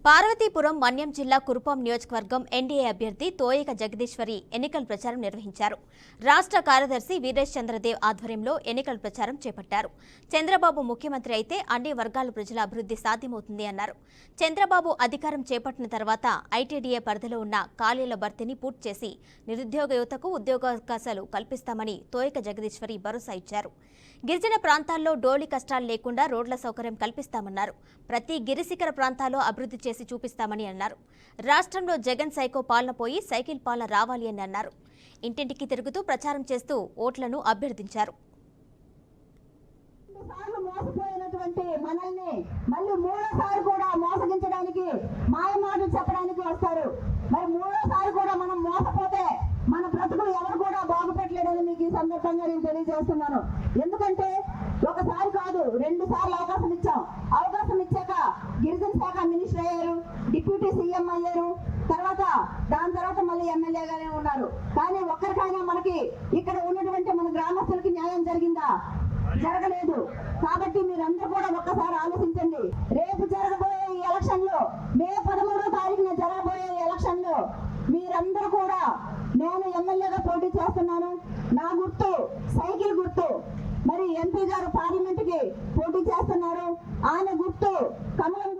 పార్వతీపురం మన్యం జిల్లా కురుపాం నియోజకవర్గం ఎన్డీఏ అభ్యర్థి తోయక జగదీశ్వరి ఎన్నికల ప్రచారం నిర్వహించారు. రాష్ట్ర కార్యదర్శి వీరేష్ చంద్రదేవ్ ఆధ్వర్యంలో ఎన్నికల ప్రచారం చేపట్టారు. చంద్రబాబు ముఖ్యమంత్రి అయితే అన్ని వర్గాల ప్రజల అభివృద్ధి సాధ్యమవుతుంది అన్నారు. చంద్రబాబు అధికారం చేపట్టిన తర్వాత ఐటీడీఏ పరిధిలో ఉన్న ఖాళీల భర్తీని పూర్తి చేసి నిరుద్యోగ యువతకు ఉద్యోగావకాశాలు కల్పిస్తామని తోయక జగదీశ్వరి భరోసా ఇచ్చారు. గిరిజన ప్రాంతాల్లో డోలీ కష్టాలు లేకుండా రోడ్ల సౌకర్యం కల్పిస్తామన్నారు. ప్రతి గిరిశిఖర ప్రాంతాల్లో అభివృద్ధి చేసి చూపిస్తామని అన్నారు. రాష్ట్రంలో జగన్ సైకో పాలన పోయి సైకిల్ పాలన రావాలి అని అన్నారు. ఇంటింటికి తిరుగుతూ ప్రచారం చేస్తూ ఓట్లను అభ్యర్థించారు. మనల్ని మళ్ళీ మూడోసారి కూడా మోసగించడానికి మాయమాటలు చెప్పడానికి వస్తారు. మరి మూడోసారి కూడా మనం మోసపోతే మన బ్రతుకులు ఎవరు కూడా బాగుపెట్టలేడని మీకు ఈ సందర్భంగా నేను తెలియజేస్తున్నాను. ఎందుకంటే ఒకసారి కాదు 2 సార్లు అవకాశం ఇచ్చాక గిరిజన శాఖ మినిస్టర్ అయ్యారు, డిప్యూటీ సీఎం అయ్యారు, దాని తర్వాత మళ్ళీ ఎమ్మెల్యేగానే ఉన్నారు. కానీ ఒక్కరికైనా మనకి ఇక్కడ ఉన్నటువంటి మన గ్రామస్తులకి న్యాయం జరిగిందా? జరగలేదు. కాబట్టి మీరందరూ కూడా ఒక్కసారి ఆలోచించండి. రేపు జరగబోయే ఈ ఎలక్షన్ లో, మే 13వ తారీఖున జరగబోయే ఎలక్షన్ లో మీరందరూ కూడా, నేను ఎమ్మెల్యేగా పోటీ చేస్తున్నాను, నా గుర్తు సైకిల్ గుర్తు. మరి ఎంపీ గారు పార్లమెంట్ కి పోటీ చేస్తున్నారు, ఆయన గుర్తు కమలం.